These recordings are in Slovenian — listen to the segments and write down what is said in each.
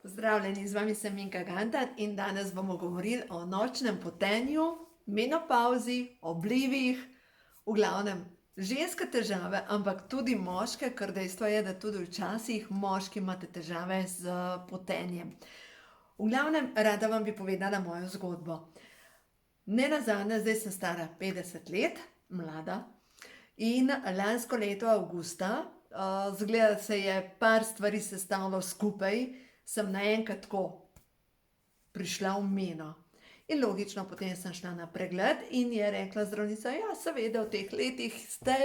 Pozdravljeni, z vami sem Minka Gantar in danes bomo govorili o nočnem potenju, menopavzi, oblivih, v glavnem ženske težave, ampak tudi moške, ker dejstvo je, da tudi včasih moški imate težave z potenjem. V glavnem, rada vam bi povedala mojo zgodbo. Ne nazadnje, zdaj sem stara 50 let, mlada, in lansko leto avgusta, zgleda, da se je par stvari sestavilo skupaj, sem naenkrat tako prišla v meno. In logično, potem sem šla na pregled in je rekla zdravnica, ja, seveda, v teh letih ste,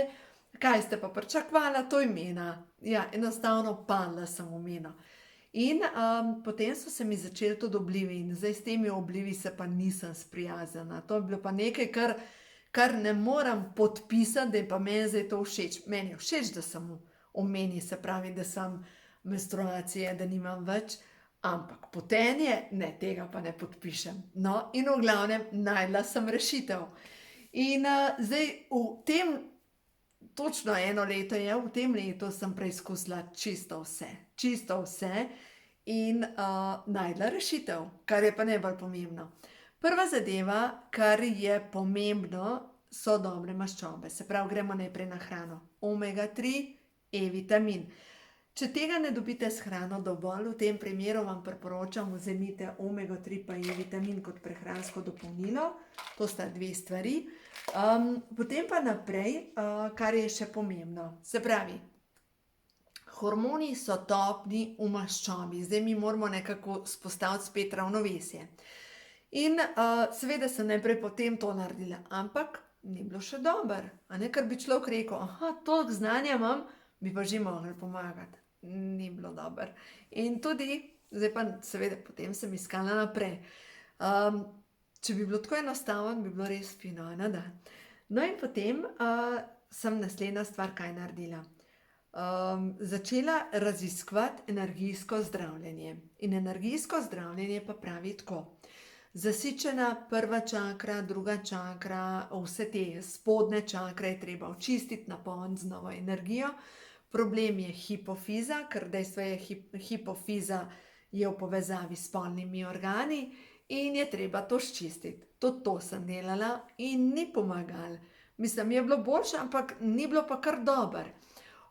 kaj ste pa pričakvala, to je mena. Ja, enostavno padla sem v meno. In potem so se mi začeli tudi oblivi in zdaj s temi oblivi se pa nisem sprijaznila. To je bilo pa nekaj, kar ne moram podpisati, da je pa meni zdaj to všeč. Meni je všeč, da sem v meni, se pravi, da sem menstruacije, da nimam več, ampak potenje, ne, tega pa ne podpišem. No, in v glavnem, našla sem rešitev. In zdaj v tem, točno eno leto je, v tem letu sem preizkusila čisto vse in našla rešitev, kar je pa najbolj pomembno. Prva zadeva, kar je pomembno, so dobre maščobe. Se pravi, gremo najprej na hrano. Omega 3, E-vitamin. Če tega ne dobite s hrano dovolj, v tem primeru vam priporočam, vzemite omega 3 pa E-vitamin kot prehransko dopolnilo. To sta dve stvari. Potem pa naprej, kar je še pomembno. Se pravi, hormoni so topni v maščobi. Zdaj mi moramo nekako spostaviti spet ravnovesje. In seveda sem najprej potem to naredila, ampak ni bilo še dobro. Ker bi človek rekel, aha, toliko znanja imam, bi pa že mogli pomagati. Ni bilo dobro. In tudi, zdaj pa seveda potem sem iskala naprej. Če bi bilo tako enostavno, bi bilo res fino, ne da. No in potem sem naslednja stvar kaj naredila. Začela raziskovati energijsko zdravljenje. In energijsko zdravljenje pa pravi tako. Zasičena prva čakra, druga čakra, vse te spodnje čakre je treba očistiti, napolniti z novo energijo. Problem je hipofiza, ker dejstvo je, hipofiza je v povezavi s spolnimi organi in je treba to sčistiti. Tudi to sem delala in ni pomagalo. Mislim, je bilo boljše, ampak ni bilo pa kar dobro.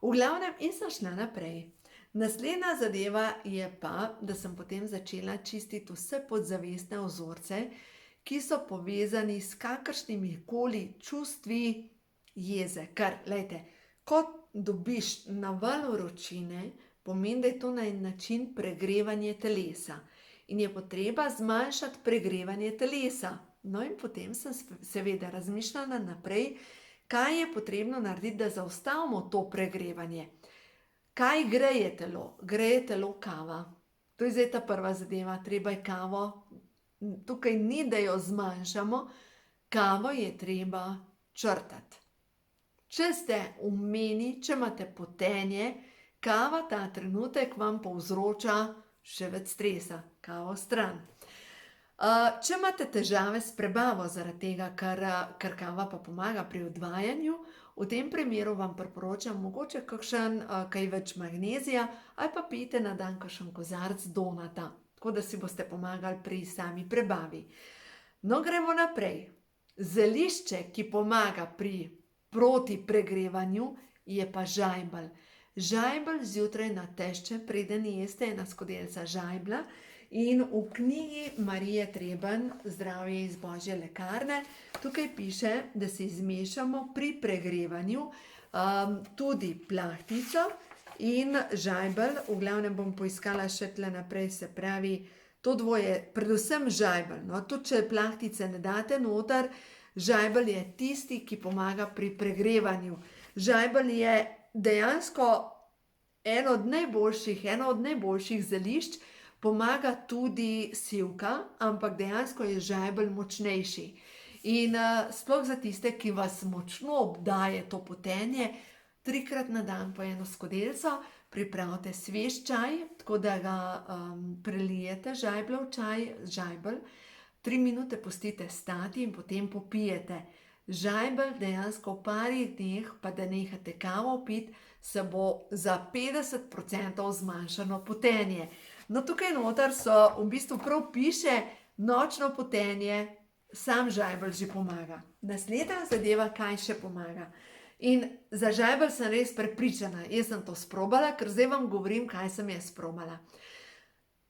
V glavnem, in sem šla naprej. Naslednja zadeva je pa, da sem potem začela čistiti vse podzavestne vzorce, ki so povezani s kakršnimi koli čustvi jeze. Ker, glejte, ko dobiš naval vročine, pomeni, da je to na en način pregrevanje telesa. In je potreba zmanjšati pregrevanje telesa. No in potem sem seveda razmišljala naprej, kaj je potrebno narediti, da zaustavimo to pregrevanje. Kaj greje telo? Greje telo kava. To je zdaj ta prva zadeva, treba je kavo, tukaj ni, da jo zmanjšamo, kavo je treba črtati. Če ste v meni, če imate potenje, kava ta trenutek vam povzroča še več stresa, kavo stran. Če imate težave s prebavo zaradi tega, ker kava pa pomaga pri odvajanju, v tem primeru vam priporočam mogoče kakšen kaj več magnezija ali pa pijte na dan kakšen kozarec donata, tako da si boste pomagali pri sami prebavi. No, gremo naprej. Zelišče, ki pomaga proti pregrevanju, je pa žajbelj. Žajbelj zjutraj natešče, preden jeste ena skodelica žajblja. In v knjigi Marije Treben, Zdravje iz Božje lekarne, tukaj piše, da si zmešamo pri pregrevanju tudi plahtico in žajbelj. V glavnem bom poiskala še tle naprej, se pravi, to dvoje, predvsem žajbelj. No, tudi če plahtice ne date noter, žajbelj je tisti, ki pomaga pri pregrevanju. Žajbelj je dejansko eno od najboljših zelišč, pomaga tudi sivka, ampak dejansko je žajbelj močnejši. In sploh za tiste, ki vas močno obdaje to potenje, 3-krat na dan po eno skodelico, pripravite svež čaj, tako da ga prelijete žajbljev čaj, žajbelj, 3 minute pustite stati in potem popijete. Žajbelj dejansko v parih dneh, pa da nehate kavo piti, se bo za 50% zmanjšalo potenje. No, tukaj noter so v bistvu prav piše nočno potenje, sam žajbelj že pomaga. Naslednja zadeva, kaj še pomaga. In za žajbelj sem res prepričana, jaz sem to sprobala, ker zdaj vam govorim, kaj sem jaz sprobala.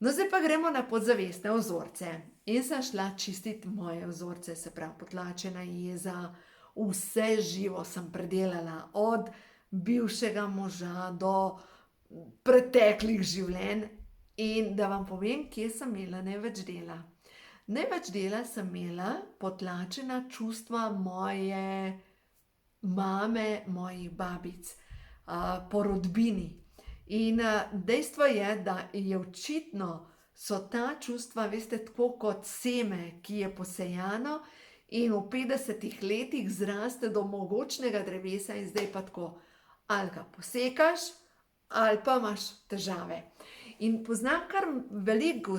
No, zdaj pa gremo na podzavestne vzorce. In sem šla čistiti moje vzorce, se pravi potlačena jeza, vse živo sem predelala, od bivšega moža do preteklih življenj. In da vam povem, kje sem imela največ dela. Največ dela sem imela potlačena čustva moje mame, mojih babic, po rodbini. In dejstvo je, da je očitno so ta čustva, veste, tako kot seme, ki je posejano in v 50 letih zraste do mogočnega drevesa in zdaj pa tako, ali ga posekaš, ali pa imaš težave. In poznam kar veliko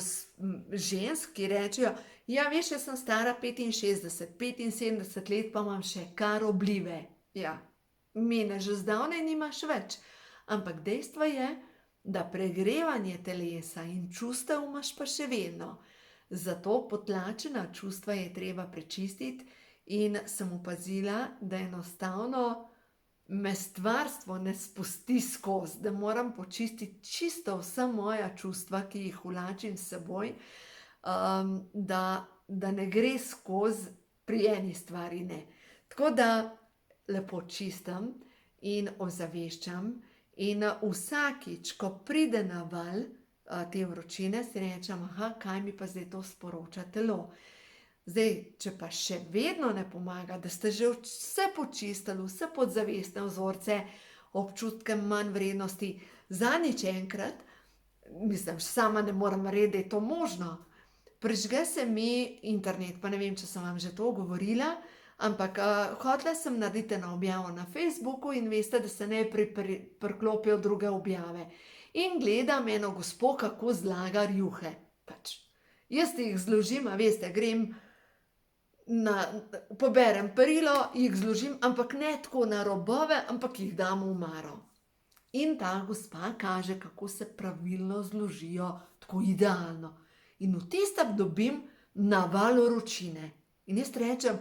žensk, ki rečejo, ja, veš, jaz sem stara 65, 75 let, pa imam še kar oblive. Ja, mene že zdavnaj nimaš več. Ampak dejstvo je, da pregrevanje telesa in čustev imaš pa še vedno. Zato potlačena čustva je treba prečistiti in sem opazila, da enostavno me stvarstvo ne spusti skozi, da moram počistiti čisto vsa moja čustva, ki jih vlačim s seboj, da ne gre skozi, pri eni stvari ne. Tako da lepo čistim in ozaveščam in vsakič, ko pride na val te vročine, si rečem, aha, kaj mi pa zdaj to sporoča telo. Zdaj, če pa še vedno ne pomaga, da ste že vse počistili, vse podzavestne vzorce, občutke manj vrednosti, zadnjič enkrat, mislim, sama ne morem reči, da je to možno. Prižge se mi internet, pa ne vem, če sem vam že to govorila, ampak hotela sem narediti eno objavo na Facebooku in veste, da se najprej priklopijo druge objave. In gledam eno gospo, kako zlaga rjuhe. Pač, jaz jih zložim, a veste, grem, poberem perilo, jih zložim, ampak ne tako na robove, ampak jih dam v omaro. In ta gospa kaže, kako se pravilno zložijo, tako idealno. In v tistem dobim naval vročine. In jaz rečem,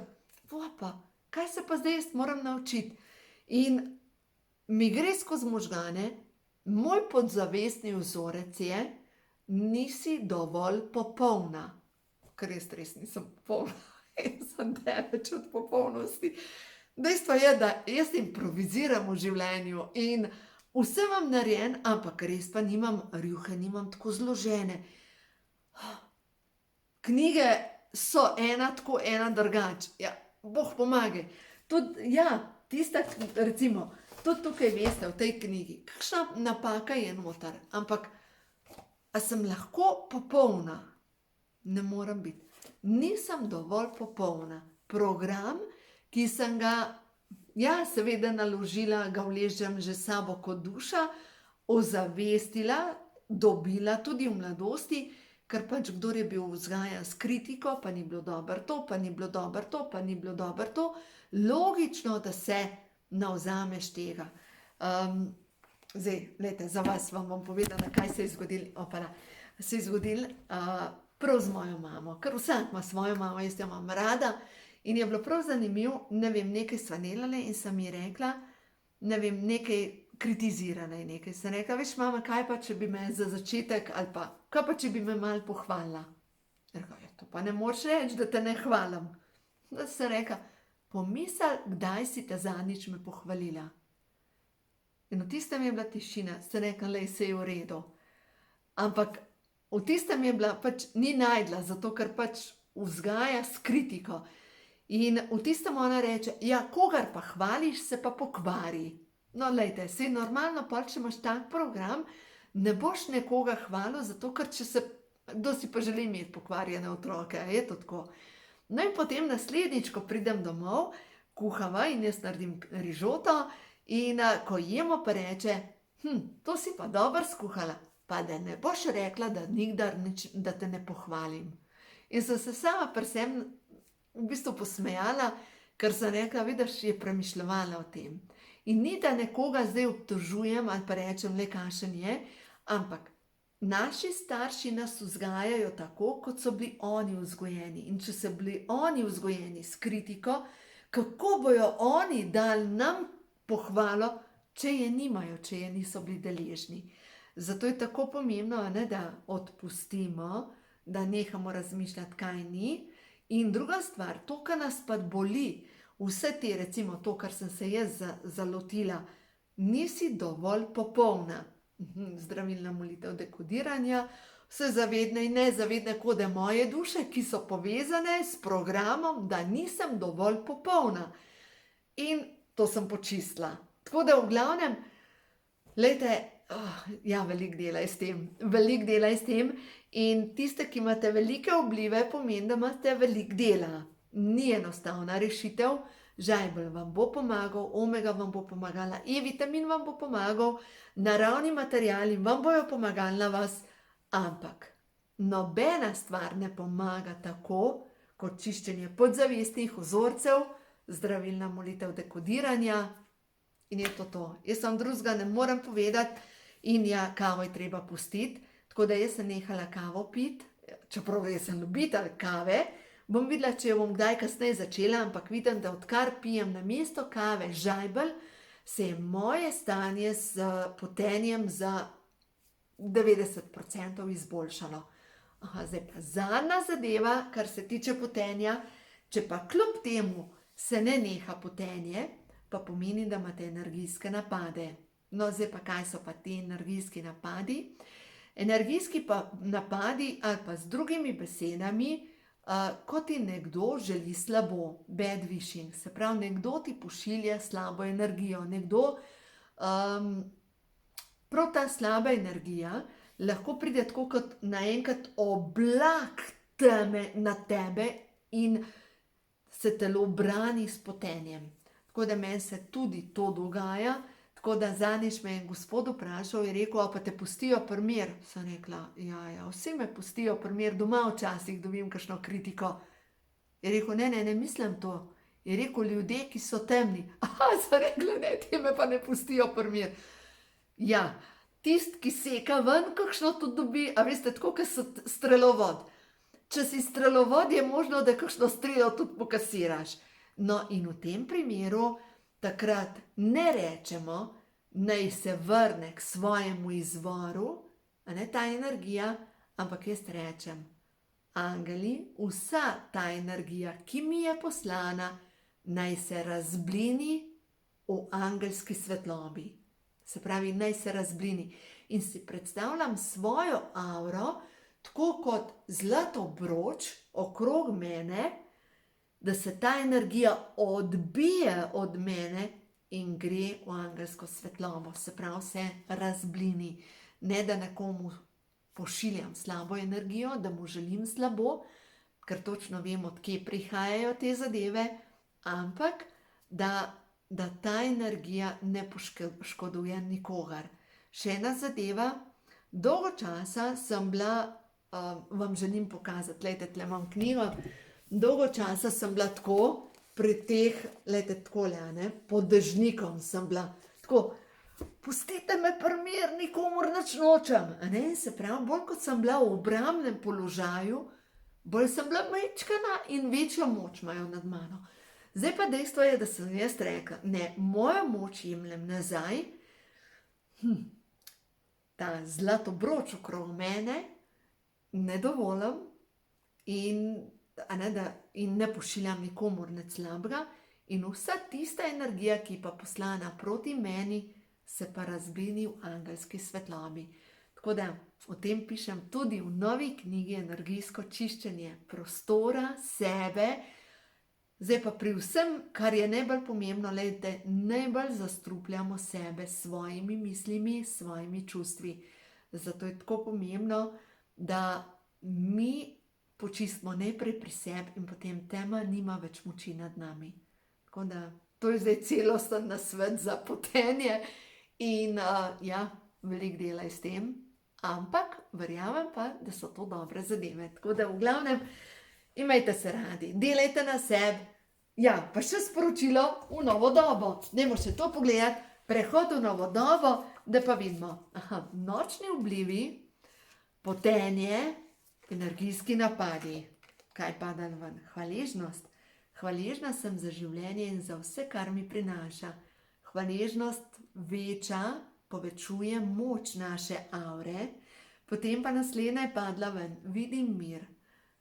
pa, kaj se pa zdaj jaz moram naučiti? In mi gre skozi možgane, moj podzavestni vzorec je, nisi dovolj popolna. Ker jaz res nisem popolna. Jaz sem daleč od popolnosti. Dejstvo je, da jaz improviziram v življenju in vse imam narejen, ampak res pa nimam rjuhe, nimam tako zložene. Knjige so ena tako, ena drugače. Ja, Bog pomagaj. Tudi, ja, tista, recimo, tudi tukaj veste v tej knjigi, kakšna napaka je noter, ampak a sem lahko popolna? Ne morem biti. Nisem dovolj popolna. Program, ki sem ga, ja, seveda naložila, ga vležem že sabo kot duša, ozavestila, dobila tudi v mladosti, ker pač kdor je bil vzgajan s kritiko, pa ni bilo dobro to, pa ni bilo dobro to, pa ni bilo dobro to, logično, da se navzameš tega. Zdaj, glejte, za vas vam bom povedala, kaj se je zgodilo. Se je zgodilo prav z mojo mamo, ker vsak ima svojo mamo, jaz jo imam rada. In je bilo prav zanimivo, ne vem, nekaj sva delali in sem ji rekla, ne vem, nekaj kritizirala je nekaj. Sem rekla, veš, mama, kaj pa, če bi me za začetek, ali pa, kaj pa, če bi me malo pohvalila? Rekla, ja, to pa ne moreš reči, da te ne hvalim. Da sem rekla, pomisli, kdaj si te zadnjič me pohvalila. In v tistem je bila tišina, sem rekla, lej, se je v redu. Ampak v tistem je bila, pač ni najdla, zato ker pač vzgaja s kritiko. In v tistem ona reče, ja, kogar pa hvališ, se pa pokvari. No, lejte, saj normalno, pa če imaš tak program, ne boš nekoga hvalil, zato ker če se, kdo si pa želi imeti pokvarjene otroke, je to tako. No in potem naslednjič, ko pridem domov, kuhava in jaz naredim rižoto in ko jemo, pa reče, to si pa dobro skuhala, pa da ne boš rekla, da nikdar nič, da te ne pohvalim. In sem se sama pri sebi v bistvu posmejala, ker sem rekla, vidiš, je premišljevala o tem. In ni, da nekoga zdaj obtožujem ali pa rečem, le kakšen je, ampak naši starši nas vzgajajo tako, kot so bili oni vzgojeni. In če so bili oni vzgojeni s kritiko, kako bojo oni dali nam pohvalo, če je nimajo, če je niso bili deležni. Zato je tako pomembno, da odpustimo, da nehamo razmišljati, kaj ni. In druga stvar, to, kar nas pa boli, vse te, recimo to, kar sem se jaz zalotila, nisi dovolj popolna. Zdravilna molitev dekodiranja, vse zavedne in nezavedne kode moje duše, ki so povezane s programom, da nisem dovolj popolna. In to sem počistila. Tako da v glavnem, glejte, veliko dela je s tem, in tiste, ki imate velike oblive, pomeni, da imate veliko dela. Ni enostavna rešitev, žajbelj vam bo pomagal, omega vam bo pomagala, E-vitamin vam bo pomagal, naravni materiali vam bojo pomagali na vas, ampak nobena stvar ne pomaga tako, kot čiščenje podzavestnih vzorcev, zdravilna molitev dekodiranja, in je to. Jaz vam drugega ne morem povedati, in ja, kavo je treba pustiti, tako da jaz sem nehala kavo piti, čeprav jaz sem ljubitelj kave, bom videla, če jo bom kdaj kasneje začela, ampak vidim, da odkar pijem namesto kave žajbelj, se je moje stanje s potenjem za 90% izboljšalo. Zdaj pa zadnja zadeva, kar se tiče potenja, če pa kljub temu se ne neha potenje, pa pomeni, da imate energijske napade. No, zdaj pa kaj so pa ti energijski napadi? Energijski napadi, ali pa z drugimi besedami, ko ti nekdo želi slabo, bad wishing, se pravi, nekdo ti pošilja slabo energijo, prav ta slaba energija lahko pride tako kot naenkrat oblak teme na tebe in se telo brani s potenjem. Tako da meni se tudi to dogaja, tako da zadnjič me je gospod vprašal, je rekel, a pa te pustijo pri miru? Sem rekla, ja, vsi me pustijo pri miru, doma včasih dobim kakšno kritiko. Je rekel, ne mislim to. Je rekel, ljudje, ki so temni. Sem rekla, ne, te me pa ne pustijo pri miru. Ja, tist, ki seka ven, kakšno to dobi, a veste, tako, kot so strelovod. Če si strelovod, je možno, da kakšno strelo tudi pokasiraš. No, in v tem primeru takrat ne rečemo, naj se vrne k svojemu izvoru, ta energija, ampak jaz rečem, angeli, vsa ta energija, ki mi je poslana, naj se razblini v angelski svetlobi. Se pravi, naj se razblini. In si predstavljam svojo auro, tako kot zlat obroč okrog mene, da se ta energija odbije od mene in gre v angelsko svetlobo. Se pravi, se razblini. Ne, da nekomu pošiljam slabo energijo, da mu želim slabo, ker točno vem, od kje prihajajo te zadeve, ampak da ta energija ne poškoduje nikogar. Še ena zadeva, dolgo časa sem bila, vam želim pokazati, gledajte, tle imam knjigo, dolgo časa sem bila tako, pri teh, gledajte, takole, pod dežnikom sem bila, tako, pustite me pri miru, nikomur nič nočem, se pravi, bolj kot sem bila v obrambnem položaju, bolj sem bila majčkana in večjo moč imajo nad mano. Zdaj pa dejstvo je, da sem jaz rekla, ne, mojo moč jemljem nazaj, ta zlat obroč okrog mene ne dovolim in ne pošiljam nikomur nič slabega, in vsa tista energija, ki je pa poslana proti meni, se pa razblini v angelski svetlobi. Tako da o tem pišem tudi v novi knjigi Energijsko čiščenje prostora, sebe. Zdaj pa pri vsem, kar je najbolj pomembno, najbolj zastrupljamo sebe s svojimi mislimi, s svojimi čustvi. Zato je tako pomembno, da mi počistimo najprej pri sebi in potem tema nima več moči nad nami. Tako da to je zdaj celosten nasvet za potenje in veliko dela je s tem, ampak verjamem pa, da so to dobre zadeve. Tako da v glavnem, imejte se radi, delajte na sebi. Ja, pa še sporočilo v novo dobo. Dajmo še to pogledati, prehod v novo dobo, da pa vidimo. Nočni vplivi Potenje, energijski napadi. Kaj pada ven? Hvaležnost. Hvaležna sem za življenje in za vse, kar mi prinaša. Hvaležnost veča, povečuje moč naše aure. Potem pa naslednja je padla ven. Vidim mir,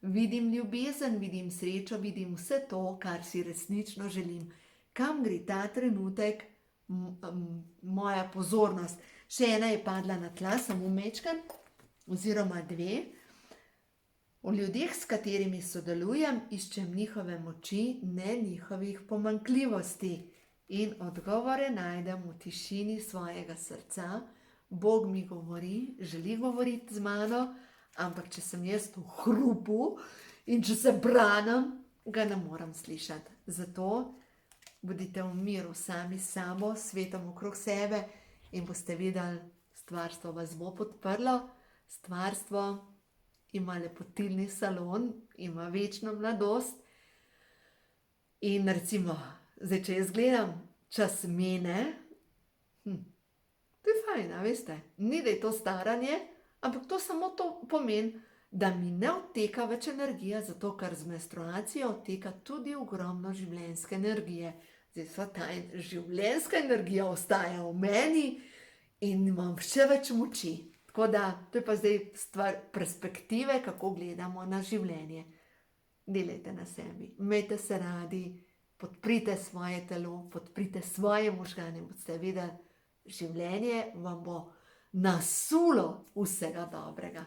vidim ljubezen, vidim srečo, vidim vse to, kar si resnično želim. Kam gre ta trenutek moja pozornost? Še ena je padla na tla, samo mečkan, oziroma dve. V ljudeh, s katerimi sodelujem, iščem njihove moči, ne njihovih pomanjkljivosti. In odgovore najdem v tišini svojega srca. Bog mi govori, želi govoriti z mano, ampak če sem jaz v hrupu in če se branim, ga ne morem slišati. Zato bodite v miru sami s sabo, svetom okrog sebe in boste videli, stvarstvo vas bo podprlo. Stvarstvo ima lepotilni salon, ima večno mladost. In recimo, zdaj, če jaz gledam čas mene, to je fajn, a veste, ni da je to staranje, ampak to samo to pomeni, da mi ne odteka več energija, zato ker z menstruacijo odteka tudi ogromno življenjske energije. Zdaj sva ta življenjska energija ostaja v meni in imam še več moči. Tako da, to je pa zdaj stvar perspektive, kako gledamo na življenje. Delajte na sebi, imejte se radi, podprite svoje telo, podprite svoje možgane, boste videli, življenje vam bo nasulo vsega dobrega.